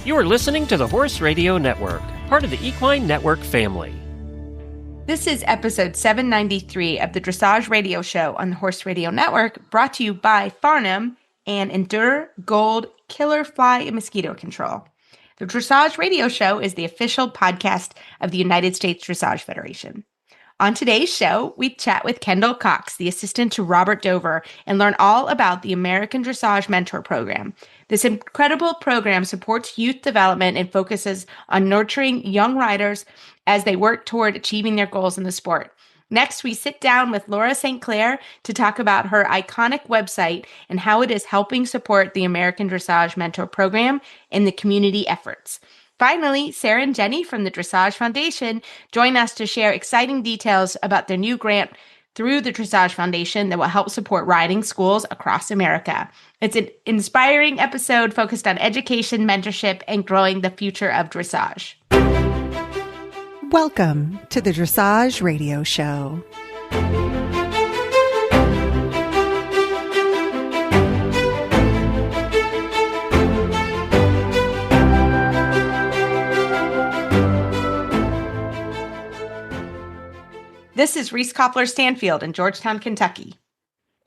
You are listening to the Horse Radio Network, part of the Equine Network family. This is episode 793 of the Dressage Radio Show on the Horse Radio Network, brought to you by Farnam and Endure Gold Killer Fly and Mosquito Control. The Dressage Radio Show is the official podcast of the United States Dressage Federation. On today's show, we chat with Kendall Cox, the assistant to Robert Dover, and learn all about the American Dressage Mentor Program. This incredible program supports youth development and focuses on nurturing young riders as they work toward achieving their goals in the sport. Next, we sit down with Laura St. Clair to talk about her iconic website and how it is helping support the American Dressage Mentor Program and the community efforts. Finally, Sarah and Jenny from the Dressage Foundation join us to share exciting details about their new grant through the Dressage Foundation that will help support riding schools across America. It's an inspiring episode focused on education, mentorship, and growing the future of dressage. Welcome to the Dressage Radio Show. This is Reese Koppler-Stanfield in Georgetown, Kentucky.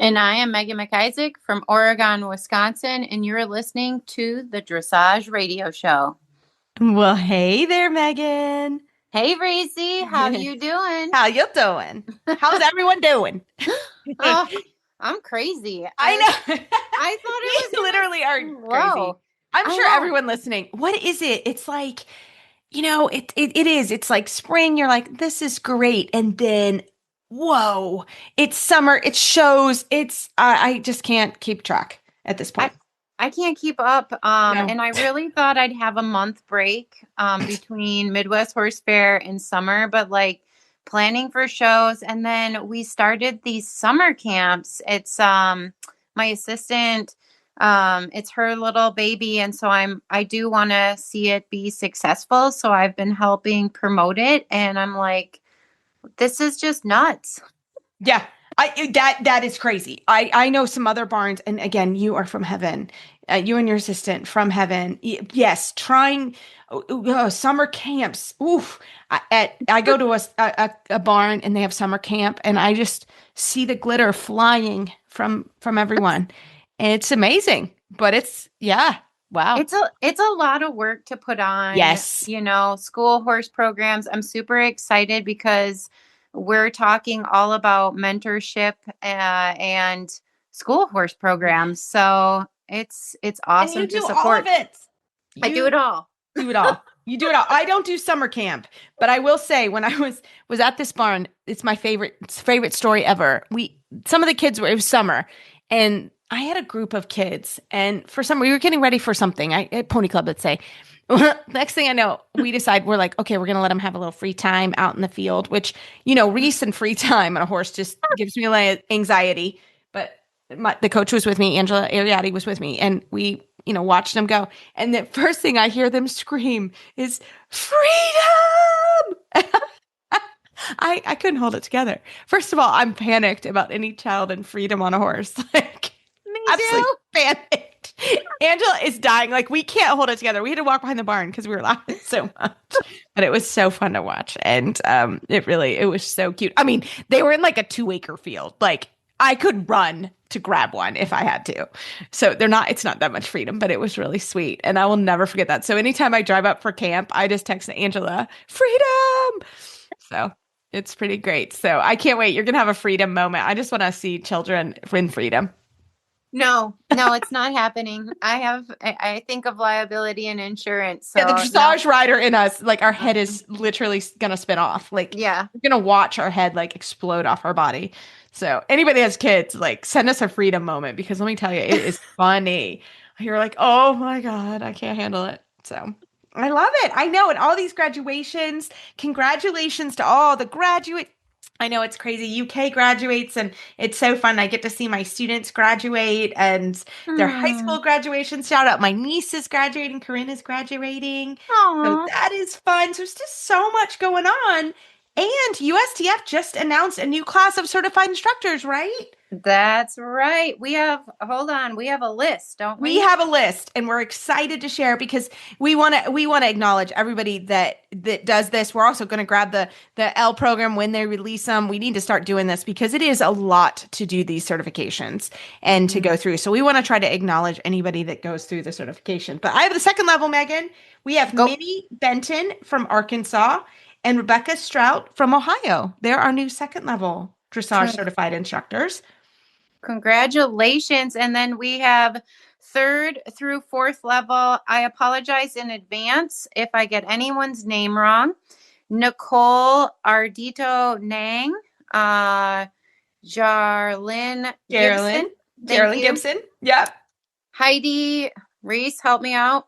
And I am Megan McIsaac from Oregon, Wisconsin, and you're listening to the Dressage Radio Show. Well, hey there, Megan. Hey, Reese, how you doing? How you doing? How's everyone doing? Oh, I'm crazy. I know. I thought it was literally are crazy. I'm sure everyone listening. What is it? It's like, you know, it is. It's like spring. You're like, this is great. And then, whoa, it's summer. It shows. I just can't keep track at this point. I can't keep up. No. And I really thought I'd have a month break between Midwest Horse Fair and summer, but like planning for shows. And then we started these summer camps. It's my assistant. It's her little baby. And so I do want to see it be successful. So I've been helping promote it. And I'm like, this is just nuts. Yeah. That is crazy. I know some other barns, and again, you are from heaven. You and your assistant from heaven. Yes, trying summer camps. Oof. I go to a barn and they have summer camp, and I just see the glitter flying from everyone, and it's amazing. But wow. It's a lot of work to put on. Yes, school horse programs. I'm super excited because we're talking all about mentorship and school horse programs. So it's awesome and you to do support. All of it. I do it all. Do it all. You do it all. I don't do summer camp, but I will say when I was at this barn, it's my favorite story ever. Some of the kids it was summer, and I had a group of kids, and we were getting ready for something. At Pony Club, let's say. Next thing I know, we decide we're like, okay, we're going to let them have a little free time out in the field, which, recent free time on a horse just gives me like anxiety. But the coach was with me. Angela Ariadne was with me, and we, watched them go. And the first thing I hear them scream is freedom. I couldn't hold it together. First of all, I'm panicked about any child in freedom on a horse. Like, absolutely panicked. Angela is dying. Like, we can't hold it together. We had to walk behind the barn because we were laughing so much. But it was so fun to watch. And it was so cute. I mean, they were in like a 2-acre field. Like, I could run to grab one if I had to. So it's not that much freedom, but it was really sweet. And I will never forget that. So anytime I drive up for camp, I just text Angela, freedom. So it's pretty great. So I can't wait. You're going to have a freedom moment. I just want to see children in freedom. No, it's not happening. I think of liability and insurance. So the dressage rider in us, like our head is literally going to spin off. Like, we're going to watch our head like explode off our body. So anybody that has kids, like send us a freedom moment, because let me tell you, it is funny. You're like, oh my God, I can't handle it. So I love it. I know. And all these graduations, congratulations to all the graduates. I know it's crazy. UK graduates, and it's so fun. I get to see my students graduate and their high school graduations. Shout out my niece is graduating. Corinne's graduating. Aww. So that is fun. So there's just so much going on. And USTF just announced a new class of certified instructors, right? That's right. Hold on, we have a list, don't we? We have a list, and we're excited to share because we want to acknowledge everybody that does this. We're also going to grab the L program when they release them. We need to start doing this because it is a lot to do these certifications and to go through. So we want to try to acknowledge anybody that goes through the certification. But I have the second level, Megan. We have Minnie Benton from Arkansas and Rebecca Strout from Ohio. They're our new second level dressage certified instructors. Congratulations. And then we have third through fourth level. I apologize in advance if I get anyone's name wrong. Nicole Ardito Nang, Jarlyn Gibson. Yep. Heidi Reese, help me out.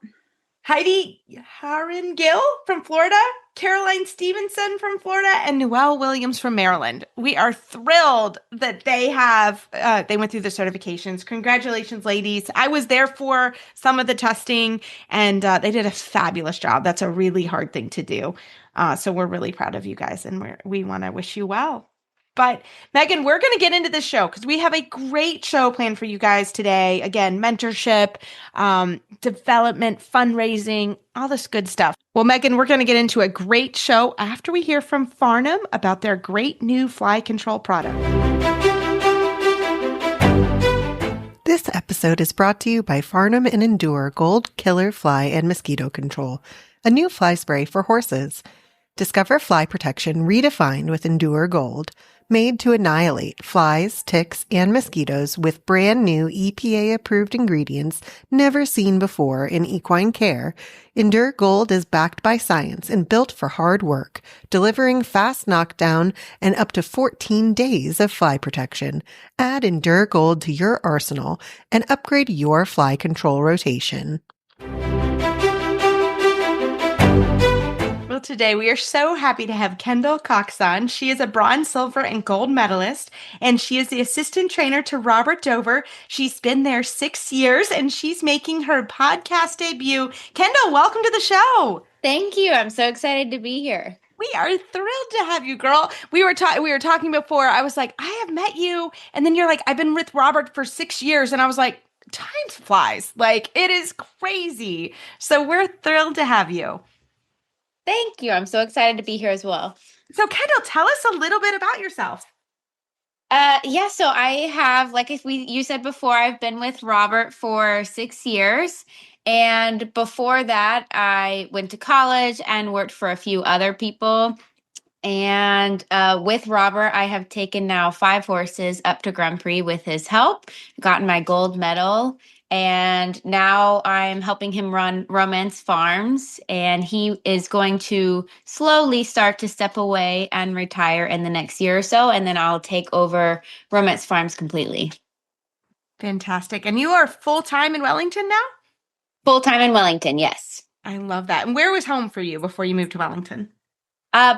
Heidi Haringill from Florida, Caroline Stevenson from Florida, and Noelle Williams from Maryland. We are thrilled that they went through the certifications. Congratulations, ladies. I was there for some of the testing, and they did a fabulous job. That's a really hard thing to do. So we're really proud of you guys, and we want to wish you well. But Megan, we're going to get into this show because we have a great show planned for you guys today. Again, mentorship, development, fundraising, all this good stuff. Well, Megan, we're going to get into a great show after we hear from Farnam about their great new fly control product. This episode is brought to you by Farnam and Endure Gold Killer Fly and Mosquito Control, a new fly spray for horses. Discover fly protection redefined with Endure Gold, made to annihilate flies, ticks, and mosquitoes with brand new EPA-approved ingredients never seen before in equine care. Endure Gold is backed by science and built for hard work, delivering fast knockdown and up to 14 days of fly protection. Add Endure Gold to your arsenal and upgrade your fly control rotation. Well, today we are so happy to have Kendall Cox on. She is a bronze, silver, and gold medalist, and she is the assistant trainer to Robert Dover. She's been there 6 years, and she's making her podcast debut. Kendall, welcome to the show. Thank you. I'm so excited to be here. We are thrilled to have you, girl. We were talking before. I was like, I have met you, and then you're like, I've been with Robert for 6 years, and I was like, time flies. Like, it is crazy. So we're thrilled to have you. Thank you. I'm so excited to be here as well. So Kendall, tell us a little bit about yourself. So I have, you said before, I've been with Robert for 6 years. And before that, I went to college and worked for a few other people. And with Robert, I have taken now 5 horses up to Grand Prix with his help, gotten my gold medal. And now I'm helping him run Romance Farms, and he is going to slowly start to step away and retire in the next year or so, and then I'll take over Romance Farms completely. Fantastic. And you are full-time in Wellington now? Full-time in Wellington, yes. I love that. And where was home for you before you moved to Wellington?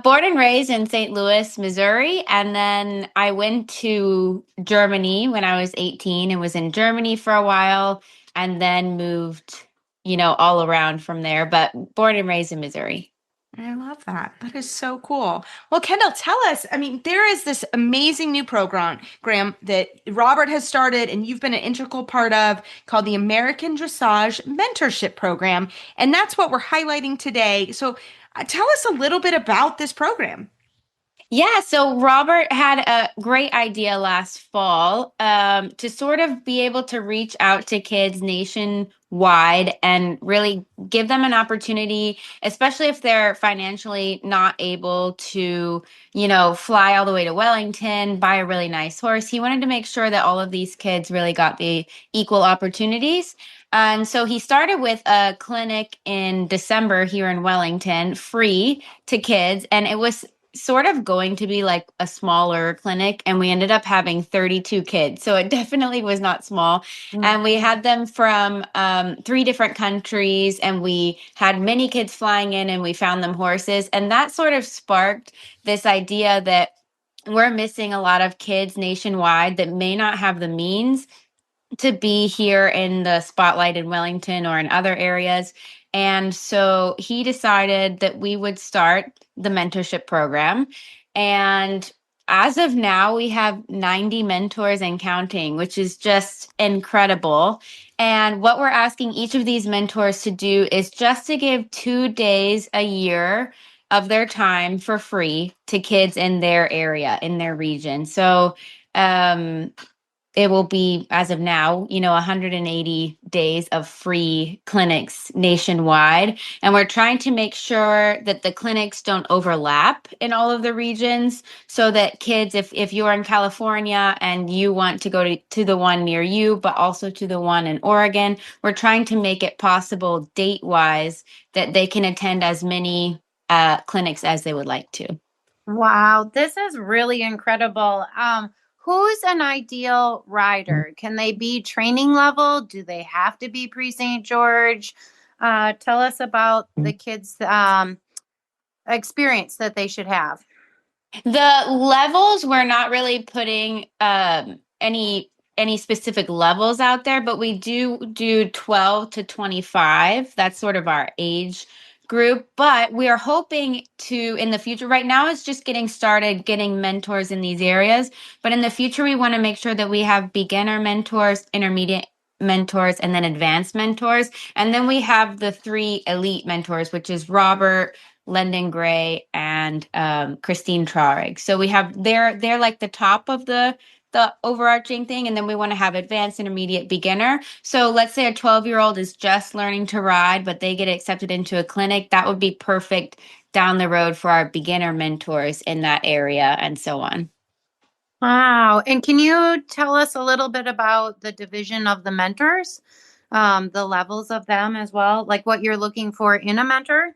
Born and raised in St. Louis, Missouri, and then I went to Germany when I was 18 and was in Germany for a while, and then moved, all around from there, but born and raised in Missouri. I love that. That is so cool. Well, Kendall, tell us, there is this amazing new program, Graham, that Robert has started and you've been an integral part of called the American Dressage Mentorship Program. And that's what we're highlighting today. So tell us a little bit about this program. Yeah, so Robert had a great idea last fall to sort of be able to reach out to kids nationwide and really give them an opportunity, especially if they're financially not able to, fly all the way to Wellington, buy a really nice horse. He wanted to make sure that all of these kids really got the equal opportunities. And so he started with a clinic in December here in Wellington, free to kids, and it was sort of going to be like a smaller clinic, and we ended up having 32 kids. So it definitely was not small. Mm-hmm. And we had them from 3 different countries, and we had many kids flying in, and we found them horses. And that sort of sparked this idea that we're missing a lot of kids nationwide that may not have the means to be here in the spotlight in Wellington or in other areas. And so he decided that we would start the mentorship program. And as of now, we have 90 mentors and counting, which is just incredible. And what we're asking each of these mentors to do is just to give 2 days a year of their time for free to kids in their area, in their region. So it will be, as of now, 180 days of free clinics nationwide. And we're trying to make sure that the clinics don't overlap in all of the regions so that kids, if you're in California and you want to go to the one near you, but also to the one in Oregon, we're trying to make it possible date-wise that they can attend as many clinics as they would like to. Wow, this is really incredible. Who's an ideal rider? Can they be training level? Do they have to be pre-St. George? Tell us about the kids' experience that they should have. The levels, we're not really putting any specific levels out there, but we do 12 to 25. That's sort of our age group, but we are hoping to, in the future, right now it's just getting started, getting mentors in these areas, but in the future we want to make sure that we have beginner mentors, intermediate mentors, and then advanced mentors. And then we have the 3 elite mentors, which is Robert, Lendon Gray, and Christine Traurig. So we have they're like the top of the overarching thing, and then we want to have advanced, intermediate, beginner. So let's say a 12-year-old is just learning to ride, but they get accepted into a clinic. That would be perfect down the road for our beginner mentors in that area, and so on. Wow. And can you tell us a little bit about the division of the mentors, the levels of them as well, like what you're looking for in a mentor?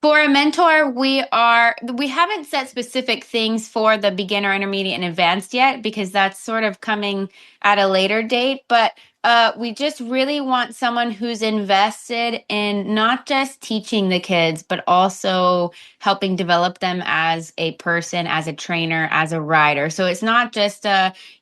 For a mentor, we haven't set specific things for the beginner, intermediate, and advanced yet, because that's sort of coming at a later date. But we just really want someone who's invested in not just teaching the kids, but also helping develop them as a person, as a trainer, as a rider. So it's not just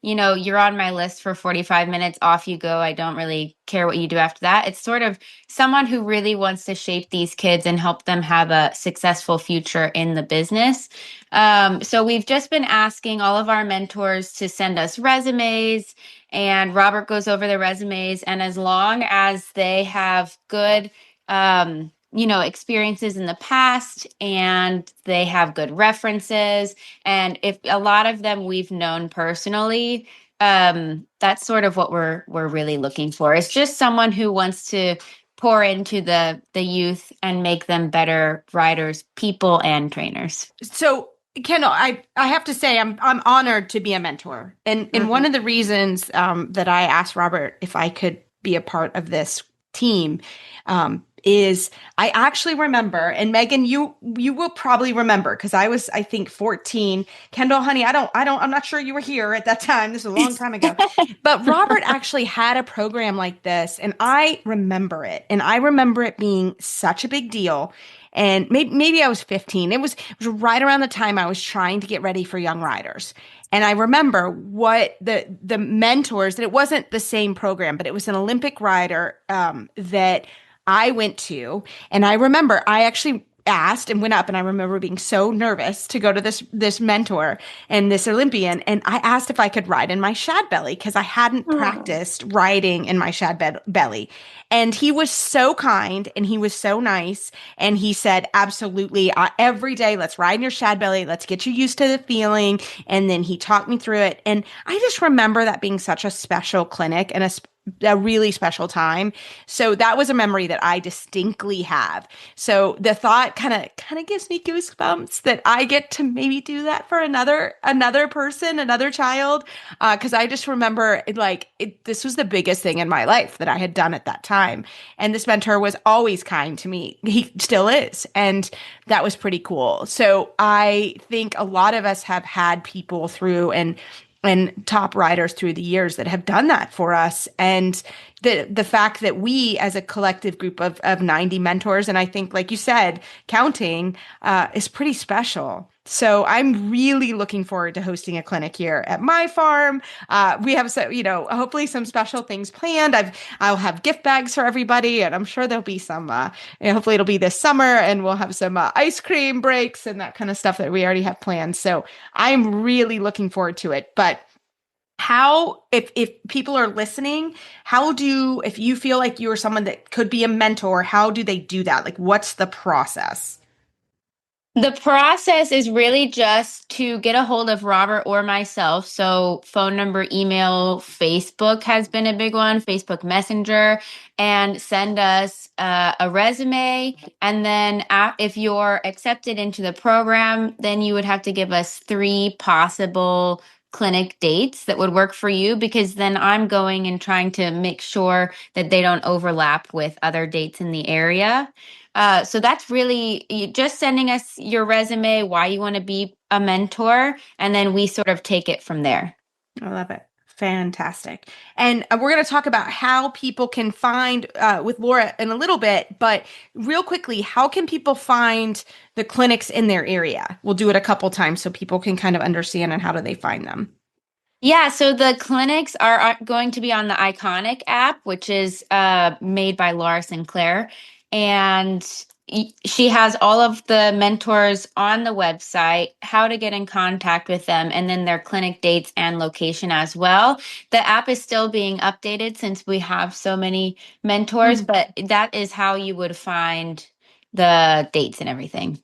you're on my list for 45 minutes, off you go. I don't really care what you do after that. It's sort of someone who really wants to shape these kids and help them have a successful future in the business. So we've just been asking all of our mentors to send us resumes, and Robert goes over the resumes. And as long as they have good, experiences in the past, and they have good references, and if a lot of them we've known personally, that's sort of what we're really looking for. It's just someone who wants to pour into the youth and make them better riders, people, and trainers. So, Kendall, I have to say I'm honored to be a mentor, and one of the reasons that I asked Robert if I could be a part of this team is I actually remember, and Megan, you will probably remember, because I was, I think, 14. Kendall, honey, I'm not sure you were here at that time. This is a long time ago. But Robert actually had a program like this, and I remember it. And I remember it being such a big deal. And maybe I was 15. It was right around the time I was trying to get ready for Young Riders. And I remember what the mentors, that it wasn't the same program, but it was an Olympic rider that I went to. And I remember I actually asked and went up, and I remember being so nervous to go to this mentor and this Olympian. And I asked if I could ride in my shad belly, because I hadn't practiced riding in my shad belly. And he was so kind, and he was so nice. And he said, absolutely, every day, let's ride in your shad belly. Let's get you used to the feeling. And then he talked me through it. And I just remember that being such a special clinic and a really special time. So that was a memory that I distinctly have. So the thought kind of gives me goosebumps that I get to maybe do that for another person, another child. Cause I just remember this was the biggest thing in my life that I had done at that time. And this mentor was always kind to me. He still is. And that was pretty cool. So I think a lot of us have had people through and top riders through the years that have done that for us. And the fact that we, as a collective group of 90 mentors, and I think, like you said, counting, is pretty special. So I'm really looking forward to hosting a clinic here at my farm. We have hopefully some special things planned. I'll have gift bags for everybody, and I'm sure there'll be some. Hopefully it'll be this summer, and we'll have some ice cream breaks and that kind of stuff that we already have planned. So I'm really looking forward to it. But how, if people are listening, if you feel like you're someone that could be a mentor, how do they do that? Like, what's the process? The process is really just to get a hold of Robert or myself. So phone number, email, Facebook has been a big one, Facebook Messenger, and send us a resume. And then if you're accepted into the program, then you would have to give us 3 possible clinic dates that would work for you, because then I'm going and trying to make sure that they don't overlap with other dates in the area. So that's really just sending us your resume, why you want to be a mentor, and then we sort of take it from there. I love it. Fantastic. And we're going to talk about how people can find with Laura in a little bit, but real quickly, how can people find the clinics in their area? We'll do it a couple times so people can kind of understand, and how do they find them? Yeah, so the clinics are going to be on the Iconic app, which is made by Laura Sinclair. And she has all of the mentors on the website, how to get in contact with them, and then their clinic dates and location as well. The app is still being updated since we have so many mentors, but that is how you would find the dates and everything.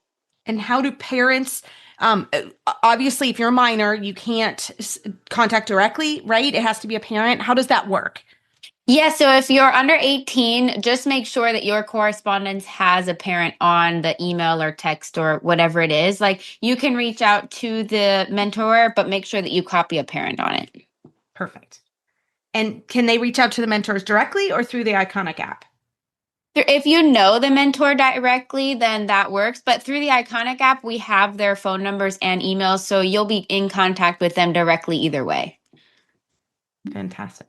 And how do parents, obviously, if you're a minor, you can't contact directly, right? It has to be a parent. How does that work? Yeah, so if you're under 18, just make sure that your correspondence has a parent on the email or text or whatever it is. Like, you can reach out to the mentor, but make sure that you copy a parent on it. Perfect. And can they reach out to the mentors directly or through the Iconic app? If you know the mentor directly, then that works. But through the Iconic app, we have their phone numbers and emails, so you'll be in contact with them directly either way. Fantastic.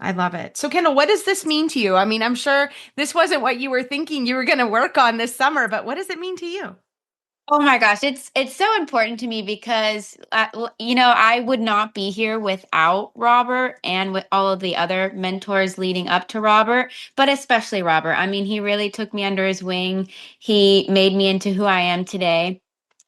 I love it. So, Kendall, what does this mean to you? I mean, I'm sure this wasn't what you were thinking you were going to work on this summer, but what does it mean to you? Oh my gosh, it's so important to me because I would not be here without Robert and with all of the other mentors leading up to Robert, but especially Robert. I mean, he really took me under his wing. He made me into who I am today.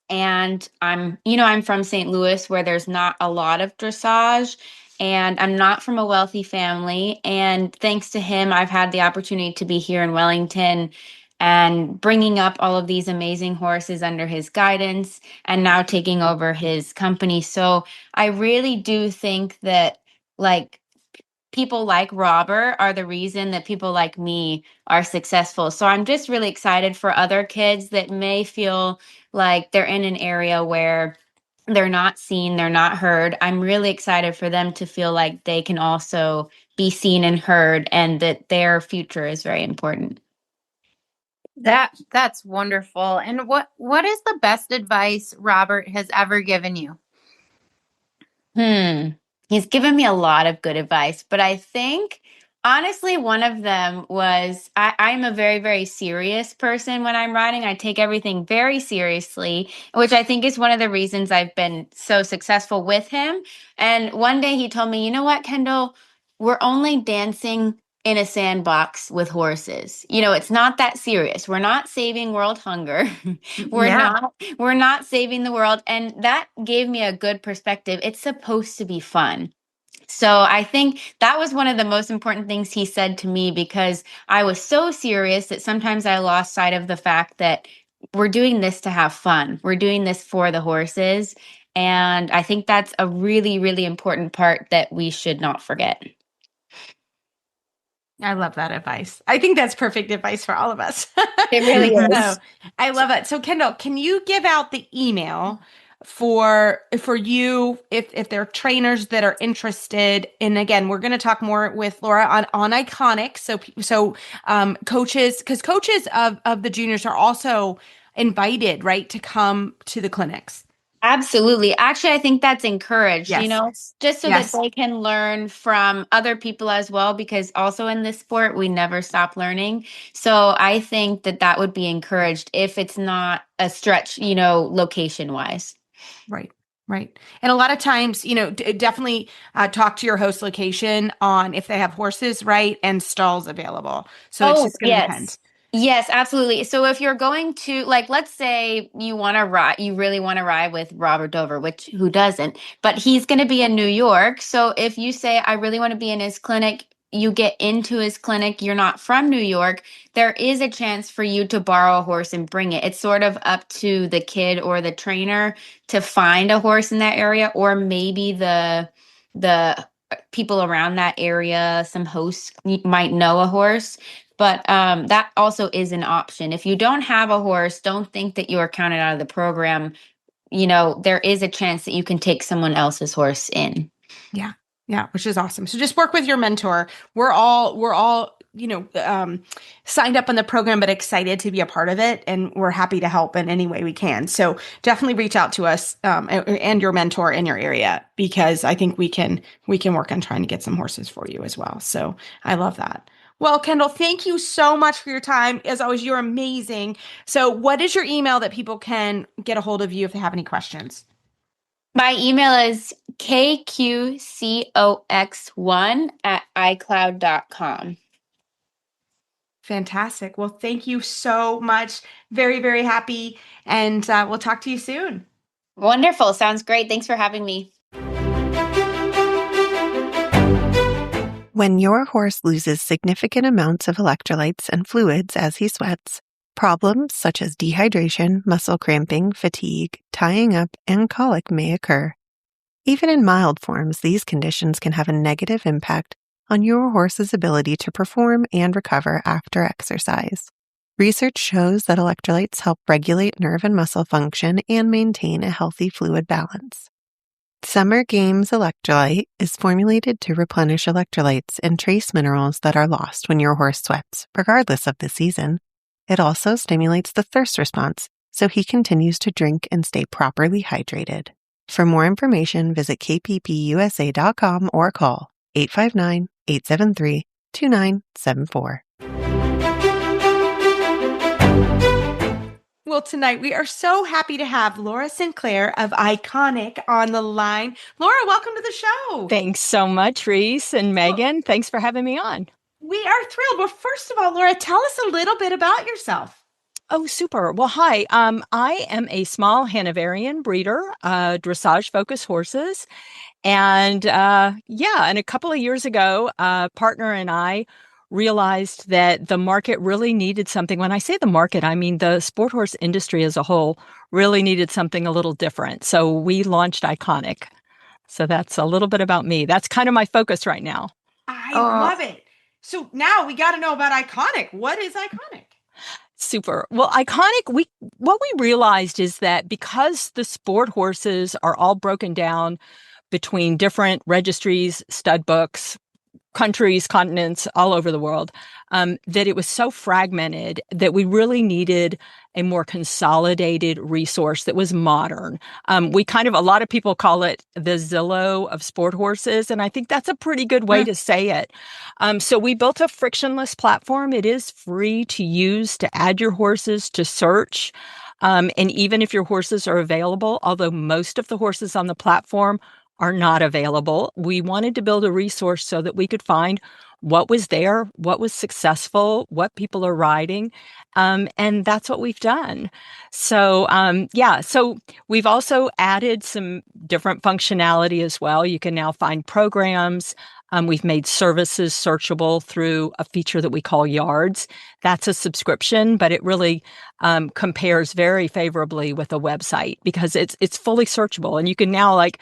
And I'm from St. Louis, where there's not a lot of dressage, and I'm not from a wealthy family. And thanks to him, I've had the opportunity to be here in Wellington and bringing up all of these amazing horses under his guidance and now taking over his company. So I really do think that, like, people like Robert are the reason that people like me are successful. So I'm just really excited for other kids that may feel like they're in an area where they're not seen, they're not heard. I'm really excited for them to feel like they can also be seen and heard, and that their future is very important. That's wonderful. And what is the best advice Robert has ever given you? He's given me a lot of good advice, but I think honestly, one of them was I'm a very, very serious person when I'm riding. I take everything very seriously, which I think is one of the reasons I've been so successful with him. And one day he told me, you know what, Kendall, we're only dancing in a sandbox with horses. It's not that serious. We're not saving world hunger. We're not saving the world. And that gave me a good perspective. It's supposed to be fun. So I think that was one of the most important things he said to me, because I was so serious that sometimes I lost sight of the fact that we're doing this to have fun. We're doing this for the horses. And I think that's a really, really important part that we should not forget. I love that advice. I think that's perfect advice for all of us. It really is. I love it. So, Kendall, can you give out the email for you if there are trainers that are interested? And again, we're going to talk more with Laura on Iconic. So coaches, because coaches of the juniors are also invited, right, to come to the clinics. Absolutely. Actually, I think that's encouraged, Yes. Just so that they can learn from other people as well, because also in this sport, we never stop learning. So I think that would be encouraged if it's not a stretch, location wise. Right. Right. And a lot of times, definitely talk to your host location on if they have horses, right, and stalls available. So it's Oh, just going to depend. yes. Yes, absolutely. So if you're going to, like, let's say you want to ride, you really want to ride with Robert Dover, which who doesn't, but he's going to be in New York. So if you say, I really want to be in his clinic, you get into his clinic, you're not from New York, there is a chance for you to borrow a horse and bring it. It's sort of up to the kid or the trainer to find a horse in that area, or maybe the people around that area, some hosts might know a horse. But that also is an option. If you don't have a horse, don't think that you are counted out of the program. There is a chance that you can take someone else's horse in. Yeah. Yeah, which is awesome. So just work with your mentor. We're all, signed up on the program, but excited to be a part of it. And we're happy to help in any way we can. So definitely reach out to us, and your mentor in your area, because I think we can work on trying to get some horses for you as well. So I love that. Well, Kendall, thank you so much for your time. As always, you're amazing. So what is your email that people can get a hold of you if they have any questions? My email is kqcox1@icloud.com. Fantastic. Well, thank you so much. Very, very happy. And we'll talk to you soon. Wonderful. Sounds great. Thanks for having me. When your horse loses significant amounts of electrolytes and fluids as he sweats, problems such as dehydration, muscle cramping, fatigue, tying up, and colic may occur. Even in mild forms, these conditions can have a negative impact on your horse's ability to perform and recover after exercise. Research shows that electrolytes help regulate nerve and muscle function and maintain a healthy fluid balance. Summer Games Electrolyte is formulated to replenish electrolytes and trace minerals that are lost when your horse sweats, regardless of the season. It also stimulates the thirst response, so he continues to drink and stay properly hydrated. For more information, visit kppusa.com or call 859-873-2974. Well, tonight we are so happy to have Laura Sinclair of Iconic on the line. Laura, welcome to the show. Thanks so much, Reese and Megan. Thanks for having me on. We are thrilled. Well, first of all, Laura, tell us a little bit about yourself. Oh, super. Well, hi. I am a small Hanoverian breeder, dressage-focused horses. And and a couple of years ago, a partner and I realized that the market really needed something. When I say the market, I mean the sport horse industry as a whole really needed something a little different. So we launched Iconic. So that's a little bit about me. That's kind of my focus right now. I love it. So now we got to know about Iconic. What is Iconic? Super. Well, Iconic, what we realized is that because the sport horses are all broken down between different registries, stud books, countries, continents, all over the world, that it was so fragmented that we really needed a more consolidated resource that was modern. A lot of people call it the Zillow of sport horses, and I think that's a pretty good way to say it. So we built a frictionless platform. It is free to use to add your horses to search. And even if your horses are available, although most of the horses on the platform are not available, we wanted to build a resource so that we could find what was there, what was successful, what people are riding. And that's what we've done. So we've also added some different functionality as well. You can now find programs. We've made services searchable through a feature that we call Yards. That's a subscription, but it really compares very favorably with a website because it's fully searchable. And you can now, like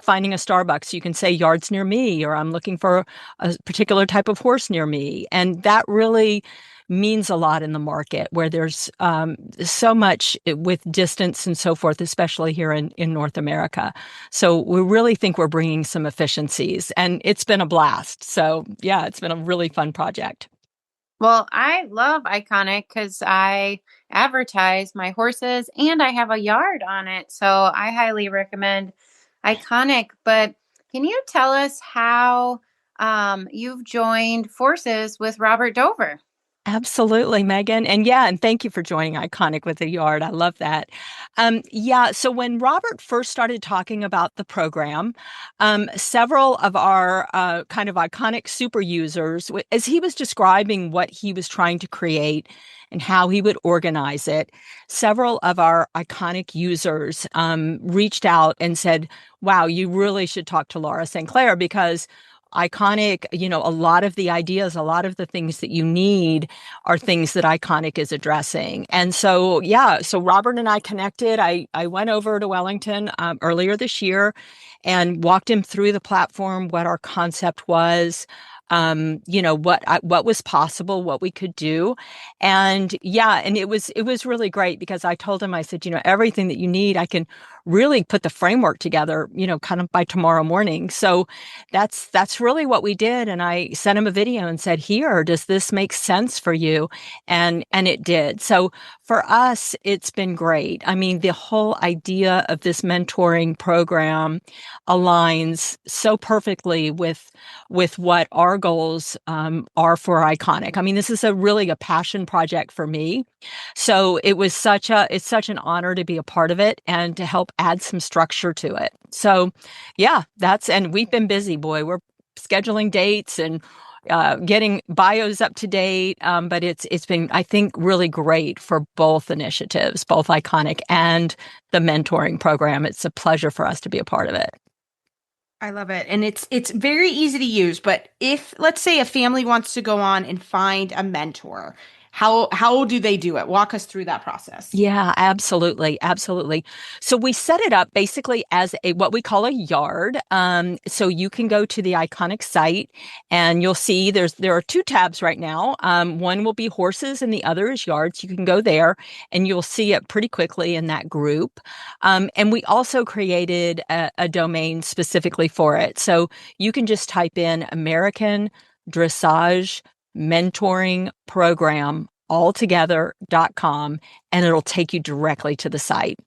finding a Starbucks, you can say Yards near me, or I'm looking for a particular type of horse near me. And that really means a lot in the market where there's so much with distance and so forth, especially here in North America. So we really think we're bringing some efficiencies, and it's been a blast. So yeah, it's been a really fun project. Well, I love Iconic because I advertise my horses and I have a yard on it. So I highly recommend Iconic. But can you tell us how you've joined forces with Robert Dover? Absolutely, Megan. And thank you for joining Iconic with a Yard. I love that. So when Robert first started talking about the program, several of our kind of iconic super users, as he was describing what he was trying to create and how he would organize it, several of our iconic users reached out and said, wow, you really should talk to Laura St. Clair because Iconic, a lot of the ideas, a lot of the things that you need are things that Iconic is addressing. And so, so Robert and I connected. I went over to Wellington earlier this year and walked him through the platform, what our concept was, what was possible, what we could do. And it was really great because I told him, I said, everything that you need, I can really put the framework together, kind of by tomorrow morning. So that's really what we did. And I sent him a video and said, here, does this make sense for you? And it did. So for us, it's been great. I mean, the whole idea of this mentoring program aligns so perfectly with what our goals are for Iconic. I mean, this is really a passion project for me. So it's such an honor to be a part of it and to help add some structure to it. So and we've been busy, boy. We're scheduling dates and getting bios up to date. But it's been, I think, really great for both initiatives, both Iconic and the mentoring program. It's a pleasure for us to be a part of it. I love it. And it's very easy to use, but if, let's say, a family wants to go on and find a mentor, how do they do it? Walk us through that process. Yeah, absolutely. Absolutely. So we set it up basically as what we call a yard. So you can go to the Iconic site and you'll see there are two tabs right now. One will be horses and the other is yards. You can go there and you'll see it pretty quickly in that group. And we also created a domain specifically for it. So you can just type in American Dressage Mentoring Program altogether.com and it'll take you directly to the site.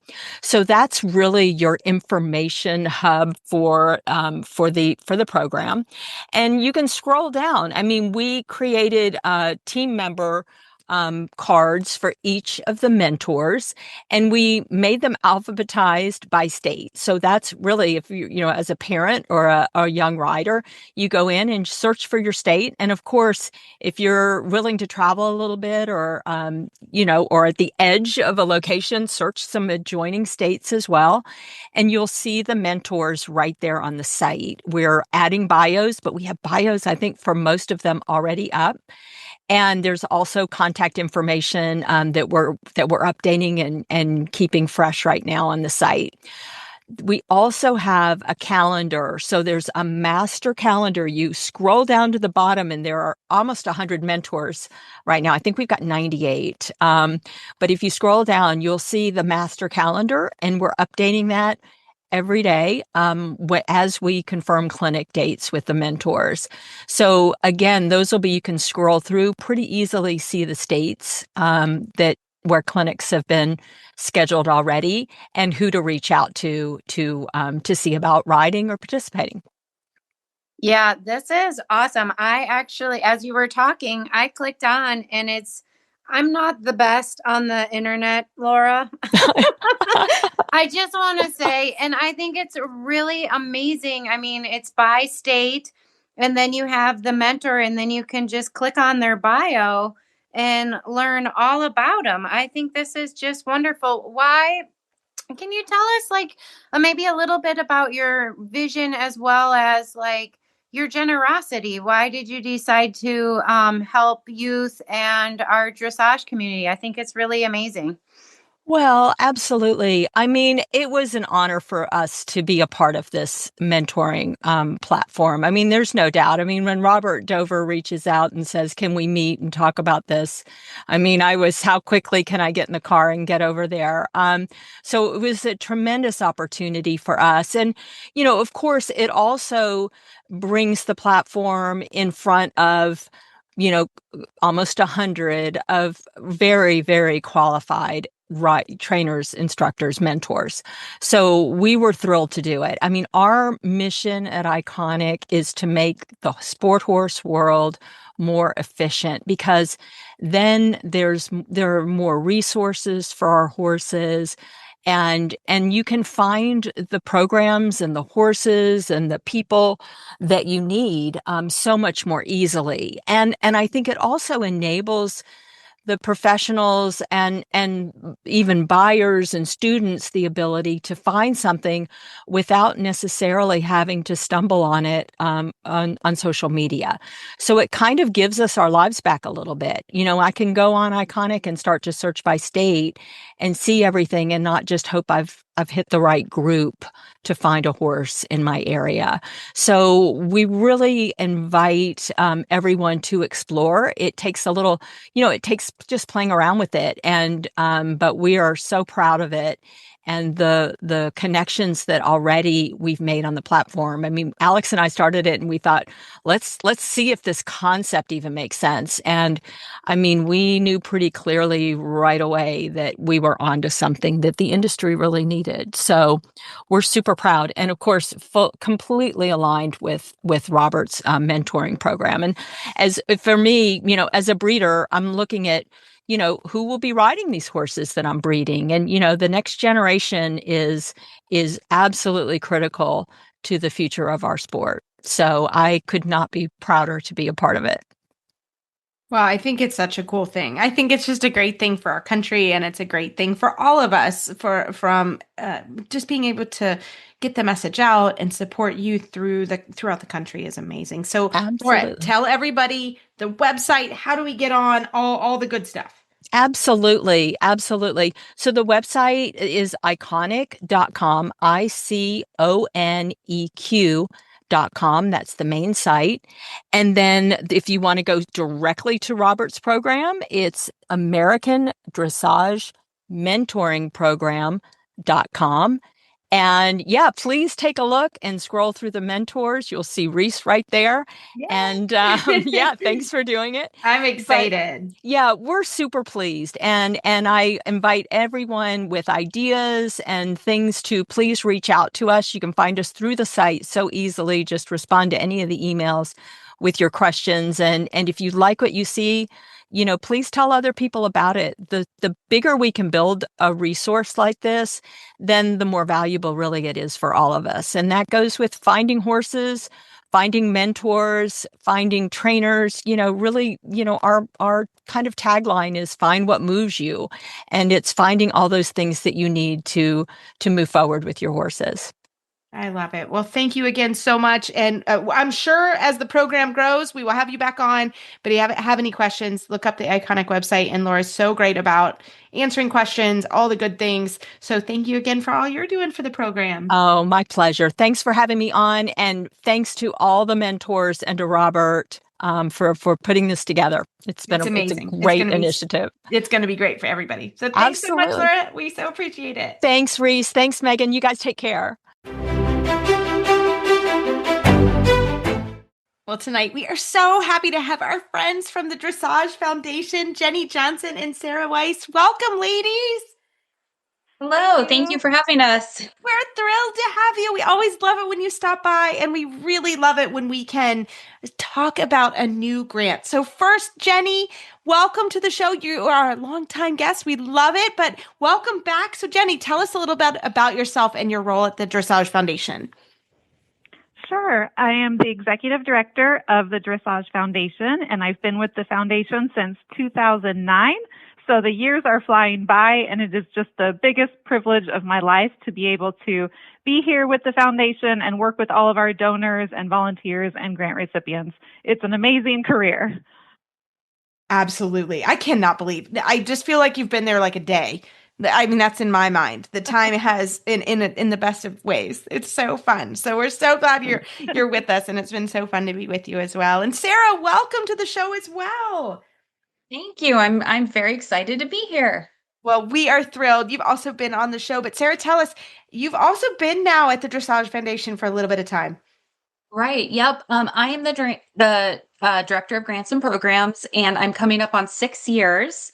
So that's really your information hub for the program. And you can scroll down. I mean, we created team member cards for each of the mentors, and we made them alphabetized by state. So that's really, if you as a parent or a young rider, you go in and search for your state. And of course, if you're willing to travel a little bit or at the edge of a location, search some adjoining states as well. And you'll see the mentors right there on the site. We're adding bios, but we have bios, I think, for most of them already up. And there's also contact information that we're updating and keeping fresh right now on the site. We also have a calendar. So there's a master calendar. You scroll down to the bottom and there are almost 100 mentors right now. I think we've got 98. But if you scroll down, you'll see the master calendar and we're updating that every day as we confirm clinic dates with the mentors. So again, you can scroll through pretty easily, see the states where clinics have been scheduled already and who to reach out to see about riding or participating. Yeah, this is awesome. I actually, as you were talking, I clicked on and I'm not the best on the internet, Laura. I just want to say, and I think it's really amazing. I mean, it's by state, and then you have the mentor, and then you can just click on their bio and learn all about them. I think this is just wonderful. Why? Can you tell us, maybe a little bit about your vision as well as, your generosity? Why did you decide to help youth and our dressage community? I think it's really amazing. Well, absolutely. I mean, it was an honor for us to be a part of this mentoring platform. I mean, there's no doubt. I mean, when Robert Dover reaches out and says, can we meet and talk about this? I mean, how quickly can I get in the car and get over there? So it was a tremendous opportunity for us. And, of course, it also brings the platform in front of almost 100 of very, very qualified trainers, instructors, mentors. So we were thrilled to do it. I mean, our mission at Iconic is to make the sport horse world more efficient, because then there are more resources for our horses, and you can find the programs and the horses and the people that you need so much more easily. And I think it also enables the professionals and even buyers and students the ability to find something without necessarily having to stumble on it on social media. So it kind of gives us our lives back a little bit. I can go on Iconic and start to search by state and see everything, and not just hope I've hit the right group to find a horse in my area. So we really invite everyone to explore. It takes a little, it takes just playing around with it, and but we are so proud of it, and the connections that already we've made on the platform. I mean, Alex and I started it and we thought, let's see if this concept even makes sense. And I mean, we knew pretty clearly right away that we were onto something that the industry really needed. So we're super proud, and of course, completely aligned with Robert's mentoring program. And as for me, as a breeder, I'm looking at who will be riding these horses that I'm breeding. And, the next generation is absolutely critical to the future of our sport. So I could not be prouder to be a part of it. Well, I think it's such a cool thing. I think it's just a great thing for our country, and it's a great thing for all of us from just being able to get the message out and support you throughout the country is amazing. So, Laura, tell everybody the website. How do we get on all the good stuff? Absolutely. Absolutely. So the website is iconic.com, ICONEQ.com. That's the main site. And then if you want to go directly to Robert's program, it's American Dressage Mentoring Program.com. And yeah, please take a look and scroll through the mentors. You'll see Reese right there. Yay. And yeah, thanks for doing it. I'm excited. But, yeah, we're super pleased. And I invite everyone with ideas and things to please reach out to us. You can find us through the site so easily. Just respond to any of the emails with your questions. And if you like what you see, please tell other people about it. The bigger we can build a resource like this, then the more valuable really it is for all of us. And that goes with finding horses, finding mentors, finding trainers. Really, our kind of tagline is find what moves you. And it's finding all those things that you need to move forward with your horses. I love it. Well, thank you again so much. And I'm sure as the program grows, we will have you back on. But if you have any questions, look up the Iconic website. And Laura's so great about answering questions, all the good things. So thank you again for all you're doing for the program. Oh, my pleasure. Thanks for having me on. And thanks to all the mentors and to Robert for putting this together. It's amazing. It's a great initiative. It's going to be great for everybody. So thanks so much, Laura. We so appreciate it. Thanks, Reese. Thanks, Megan. You guys take care. Well, tonight we are so happy to have our friends from the Dressage Foundation, Jenny Johnson and Sarah Weiss. Welcome, ladies. Hello. Thank you for having us. We're thrilled to have you. We always love it when you stop by, and we really love it when we can talk about a new grant. So first, Jenny, welcome to the show. You are a longtime guest. We love it, but welcome back. So Jenny, tell us a little bit about yourself and your role at the Dressage Foundation. Sure. I am the executive director of the Dressage Foundation, and I've been with the foundation since 2009. So the years are flying by, and it is just the biggest privilege of my life to be able to be here with the foundation and work with all of our donors and volunteers and grant recipients. It's an amazing career. Absolutely. I cannot believe. I just feel like you've been there like a day. I mean, that's in my mind. The time has in the best of ways. It's so fun. So we're so glad you're with us, and it's been so fun to be with you as well. And Sarah, welcome to the show as well. Thank you. I'm very excited to be here. Well, we are thrilled. You've also been on the show, but Sarah, tell us, you've also been now at the Dressage Foundation for a little bit of time. Right. Yep. I am the director of grants and programs, and I'm coming up on 6 years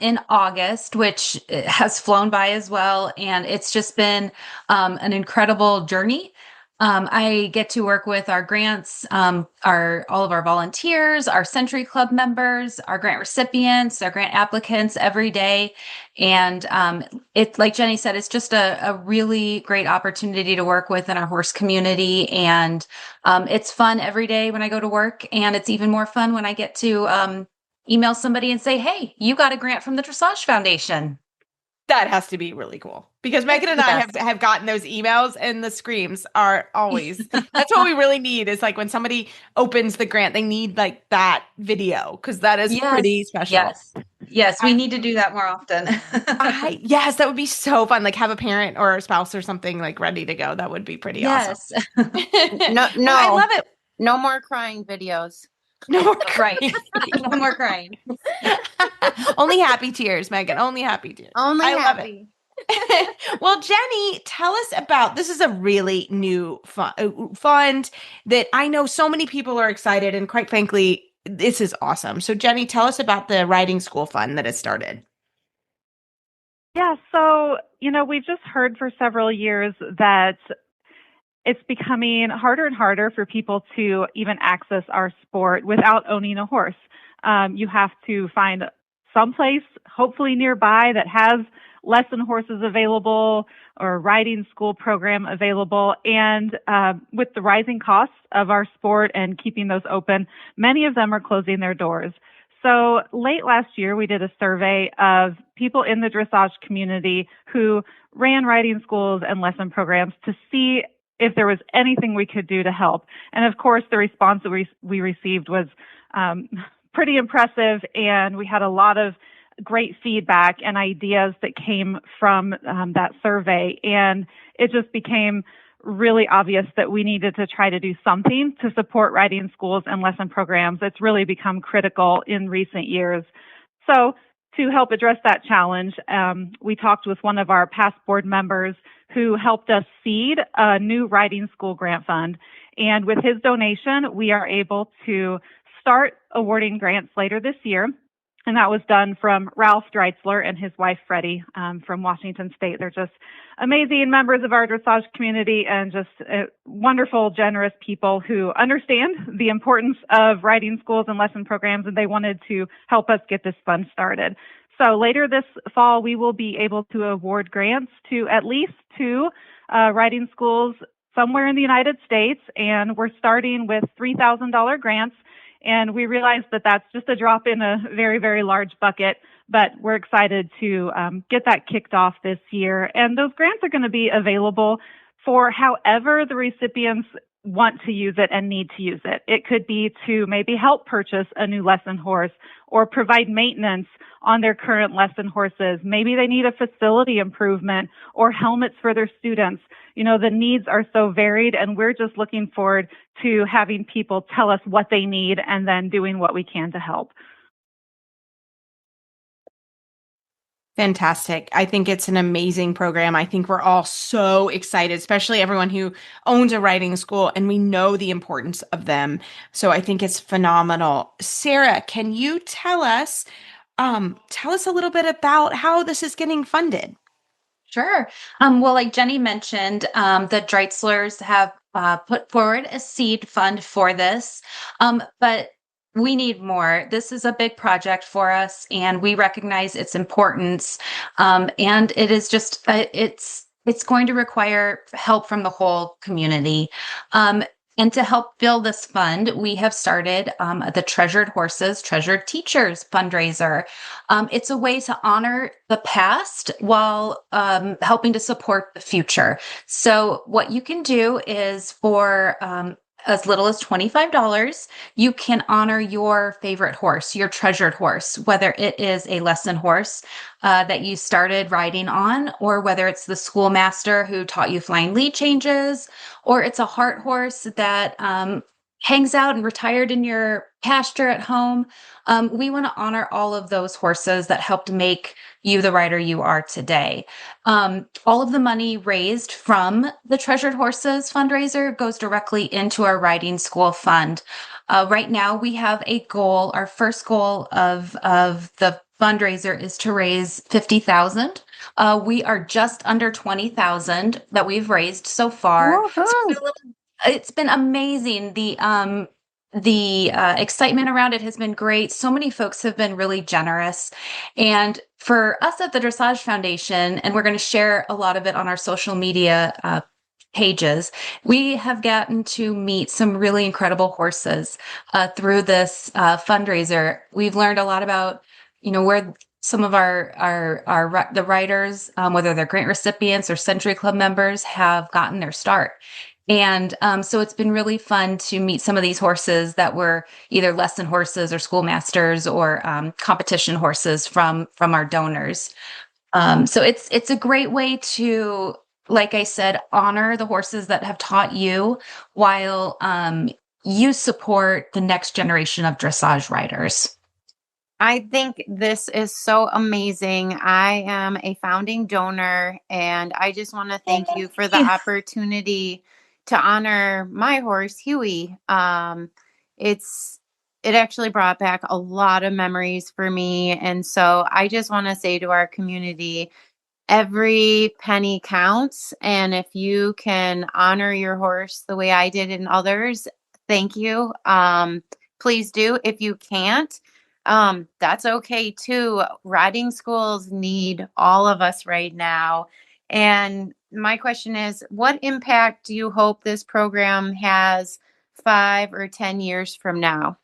in August, which has flown by as well. And it's just been an incredible journey. I get to work with our grants, all of our volunteers, our Century Club members, our grant recipients, our grant applicants every day. And it's like Jenny said, it's just a really great opportunity to work with in our horse community. And it's fun every day when I go to work. And it's even more fun when I get to email somebody and say, hey, you got a grant from the Dressage Foundation. That has to be really cool, because Megan and I have gotten those emails, and the screams are always, that's what we really need, is like when somebody opens the grant, they need like that video, because that is pretty special. Yes, we need to do that more often. Yes, that would be so fun. Like have a parent or a spouse or something like ready to go. That would be pretty awesome. No, I love it. No more crying videos. No more crying. No more crying. Only happy tears, Megan. Only happy tears. Only I happy. love it. Well, Jenny, tell us about, this is a really new fund that I know so many people are excited, and quite frankly, this is awesome. So Jenny, tell us about the riding school fund that has started. Yeah, so, we've just heard for several years that it's becoming harder and harder for people to even access our sport without owning a horse. You have to find someplace, hopefully nearby, that has lesson horses available or a riding school program available. And with the rising costs of our sport and keeping those open, many of them are closing their doors. So late last year, we did a survey of people in the dressage community who ran riding schools and lesson programs to see if there was anything we could do to help. And of course, the response that we received was pretty impressive, and we had a lot of great feedback and ideas that came from that survey. And it just became really obvious that we needed to try to do something to support riding schools and lesson programs. It's really become critical in recent years. So to help address that challenge, we talked with one of our past board members who helped us seed a new riding school grant fund. And with his donation, we are able to start awarding grants later this year. And that was done from Ralph Dreitzler and his wife, Freddie, from Washington State. They're just amazing members of our dressage community and just wonderful, generous people who understand the importance of riding schools and lesson programs, and they wanted to help us get this fund started. So later this fall, we will be able to award grants to at least 2 riding schools somewhere in the United States, and we're starting with $3,000 grants. And we realize that that's just a drop in a very, very large bucket, but we're excited to get that kicked off this year. And those grants are going to be available for however the recipients want to use it and need to use it. It could be to maybe help purchase a new lesson horse or provide maintenance on their current lesson horses. Maybe they need a facility improvement or helmets for their students. The needs are so varied, and we're just looking forward to having people tell us what they need and then doing what we can to help. Fantastic. I think it's an amazing program. I think we're all so excited, especially everyone who owns a riding school, and we know the importance of them. So I think it's phenomenal. Sarah, can you tell us a little bit about how this is getting funded? Sure. Well, like Jenny mentioned, the Dreitzlers have put forward a seed fund for this, but we need more. This is a big project for us, and we recognize its importance. And it is just, it's going to require help from the whole community. And to help build this fund, we have started the Treasured Horses, Treasured Teachers fundraiser. It's a way to honor the past while helping to support the future. So what you can do is for as little as $25, you can honor your favorite horse, your treasured horse, whether it is a lesson horse that you started riding on, or whether it's the schoolmaster who taught you flying lead changes, or it's a heart horse that hangs out and retired in your pasture at home. We want to honor all of those horses that helped make you the rider you are today. All of the money raised from the Treasured Horses fundraiser goes directly into our riding school fund. Right now, we have a goal. Our first goal of the fundraiser is to raise 50,000. We are just under 20,000 that we've raised so far. So it's been amazing. The excitement around it has been great. So many folks have been really generous. And for us at the Dressage Foundation, and we're going to share a lot of it on our social media pages, we have gotten to meet some really incredible horses through this fundraiser. We've learned a lot about, where some of the riders, whether they're grant recipients or Century Club members, have gotten their start. And so it's been really fun to meet some of these horses that were either lesson horses or schoolmasters or competition horses from our donors. So it's a great way to, like I said, honor the horses that have taught you while you support the next generation of dressage riders. I think this is so amazing. I am a founding donor, and I just want to thank you for the opportunity to honor my horse, Huey. It actually brought back a lot of memories for me. And so I just want to say to our community, every penny counts. And if you can honor your horse the way I did and others, thank you. Please do. If you can't, that's okay too. Riding schools need all of us right now. And my question is, what impact do you hope this program has 5 or 10 years from now?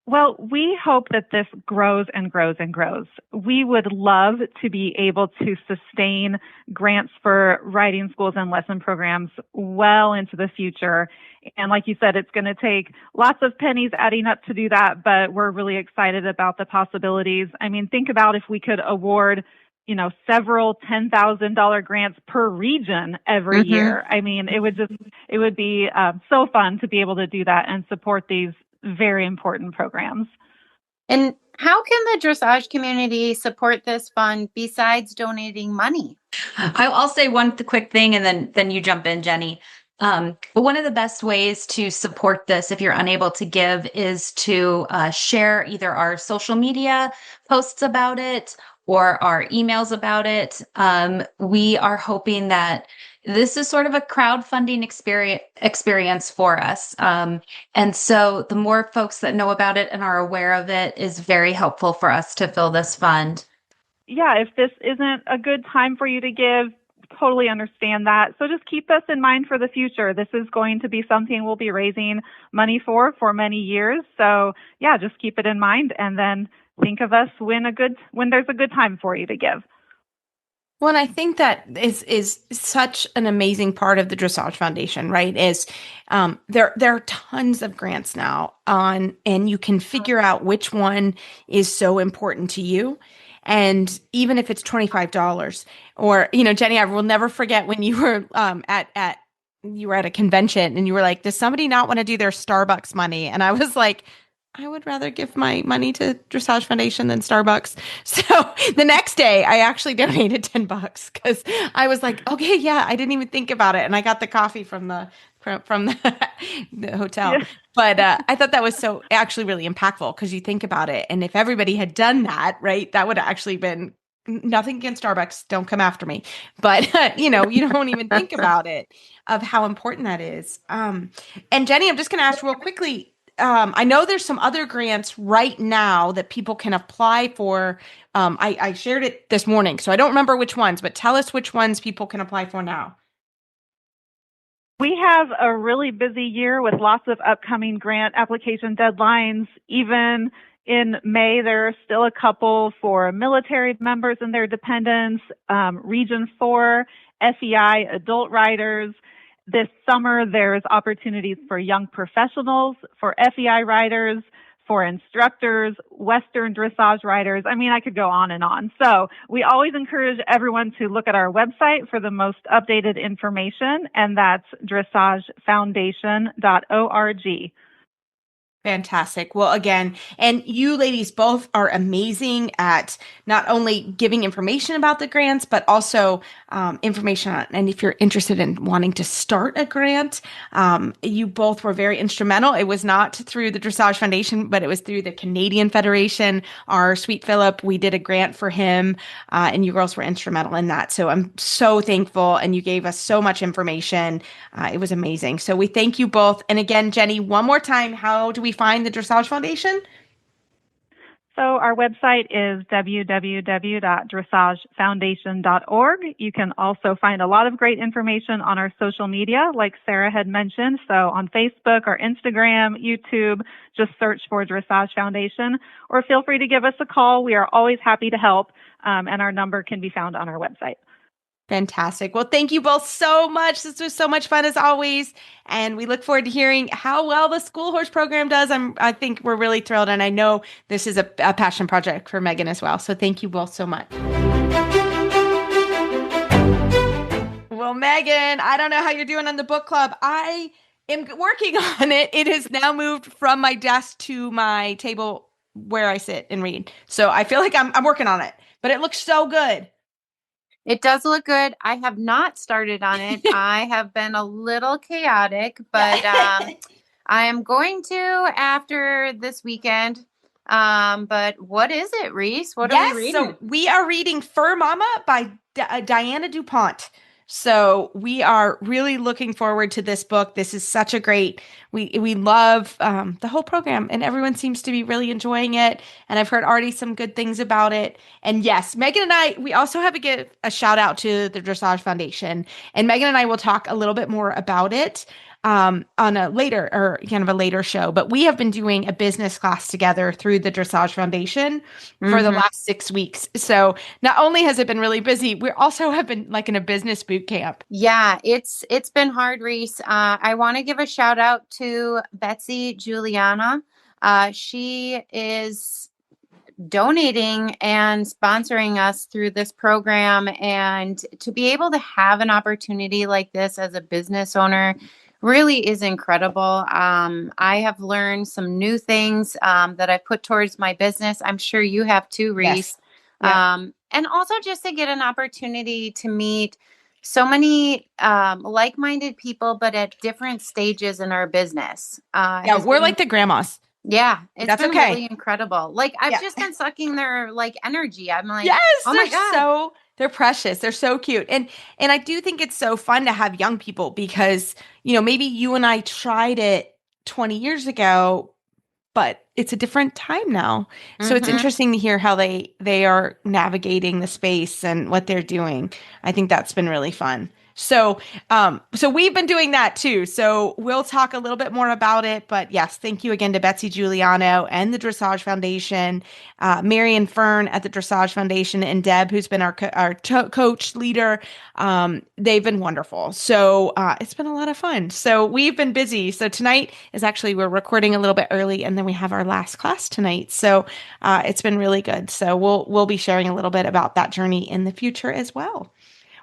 Well, we hope that this grows and grows and grows. We would love to be able to sustain grants for riding schools and lesson programs well into the future. And like you said, it's going to take lots of pennies adding up to do that, but we're really excited about the possibilities. I mean, think about if we could award several $10,000 grants per region every year. I mean, it would be so fun to be able to do that and support these very important programs. And how can the dressage community support this fund besides donating money? I'll say one quick thing and then you jump in, Jenny. But one of the best ways to support this, if you're unable to give, is to share either our social media posts about it or our emails about it. We are hoping that this is sort of a crowdfunding experience for us. And so the more folks that know about it and are aware of it is very helpful for us to fill this fund. Yeah, if this isn't a good time for you to give, totally understand that. So just keep us in mind for the future. This is going to be something we'll be raising money for many years. So yeah, just keep it in mind and then think of us when there's a good time for you to give. Well, and I think that is such an amazing part of the Dressage Foundation, right? Is there are tons of grants now and you can figure out which one is so important to you. And even if it's $25 or, Jenny, I will never forget when you were you were at a convention and you were like, does somebody not want to do their Starbucks money? And I was like, I would rather give my money to Dressage Foundation than Starbucks. So the next day I actually donated $10 because I was like, okay, yeah, I didn't even think about it. And I got the coffee from the hotel. Yeah. But I thought that was so actually really impactful because you think about it. And if everybody had done that, right, that would have actually been nothing against Starbucks. Don't come after me. But, you don't even think about it of how important that is. And Jenny, I'm just going to ask real quickly, I know there's some other grants right now that people can apply for. I shared it this morning, so I don't remember which ones, but tell us which ones people can apply for now. We have a really busy year with lots of upcoming grant application deadlines. Even in May, there are still a couple for military members and their dependents, Region 4, FEI adult riders. This summer, there's opportunities for young professionals, for FEI riders, for instructors, Western dressage riders. I mean, I could go on and on. So we always encourage everyone to look at our website for the most updated information, and that's dressagefoundation.org. Fantastic. Well, again, and you ladies both are amazing at not only giving information about the grants, but also information on, and if you're interested in wanting to start a grant, you both were very instrumental. It was not through the Dressage Foundation, but it was through the Canadian Federation. Our sweet Philip, we did a grant for him, and you girls were instrumental in that. So I'm so thankful, and you gave us so much information. It was amazing. So we thank you both. And again, Jenny, one more time, how do we find the Dressage Foundation? So our website is www.dressagefoundation.org. You can also find a lot of great information on our social media, like Sarah had mentioned. So on Facebook or Instagram, YouTube, just search for Dressage Foundation, or feel free to give us a call. We are always happy to help, and our number can be found on our website. Fantastic. Well, thank you both so much. This was so much fun as always. And we look forward to hearing how well the school horse program does. I think we're really thrilled. And I know this is a passion project for Megan as well. So thank you both so much. Well, Megan, I don't know how you're doing on the book club. I am working on it. It has now moved from my desk to my table where I sit and read. So I feel like I'm working on it, but it looks so good. It does look good. I have not started on it. I have been a little chaotic, but I am going to after this weekend. But what is it, Reese? What are we reading? So we are reading Fur Mama by Diana DuPont. So we are really looking forward to this book. This is such a great, we love the whole program, and everyone seems to be really enjoying it. And I've heard already some good things about it. And yes, Megan and I, we also have to give a shout out to the Dressage Foundation. And Megan and I will talk a little bit more about it on a later, or kind of a later show. But we have been doing a business class together through the Dressage Foundation for the last 6 weeks. So not only has it been really busy, we also have been like in a business boot camp. Yeah, it's been hard, Reese. I want to give a shout out to Betsy Juliana. She is donating and sponsoring us through this program, and to be able to have an opportunity like this as a business owner really is incredible. I have learned some new things that I put towards my business. I'm sure you have too, Reese. Yes. Yeah. And also just to get an opportunity to meet so many like-minded people, but at different stages in our business. We're like the grandmas. Yeah, That's been okay. Really incredible. Like I've just been sucking their like energy. I'm like, yes, oh my God. They're precious. They're so cute. And I do think it's so fun to have young people because, you know, maybe you and I tried it 20 years ago, but it's a different time now. So it's interesting to hear how they are navigating the space and what they're doing. I think that's been really fun. So we've been doing that too. So we'll talk a little bit more about it. But yes, thank you again to Betsy Giuliano and the Dressage Foundation, Mary and Fern at the Dressage Foundation, and Deb, who's been our coach leader. They've been wonderful. So it's been a lot of fun. So we've been busy. So tonight is actually, we're recording a little bit early, and then we have our last class tonight. So it's been really good. So we'll be sharing a little bit about that journey in the future as well.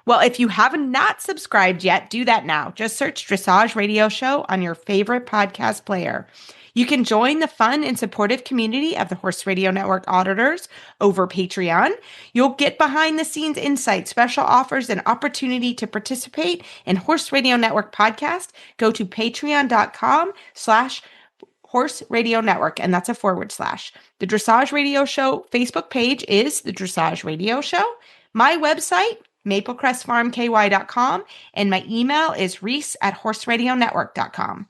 Well, if you have not subscribed yet, do that now. Just search Dressage Radio Show on your favorite podcast player. You can join the fun and supportive community of the Horse Radio Network auditors over Patreon. You'll get behind the scenes insights, special offers, and opportunity to participate in Horse Radio Network podcast. Go to patreon.com/Horse Radio Network, and that's a /. The Dressage Radio Show Facebook page is the Dressage Radio Show. My website, maplecrestfarmky.com, and my email is reese@horseradionetwork.com.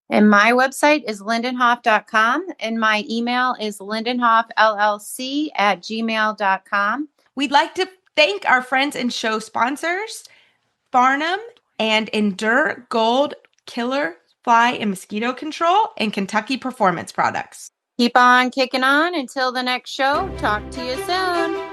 And my website is lindenhoff.com, and my email is lindenhoffllc@gmail.com. We'd like to thank our friends and show sponsors, Farnam and Endure Gold Killer Fly and Mosquito Control, and Kentucky Performance Products. Keep on kicking on until the next show. Talk to you soon.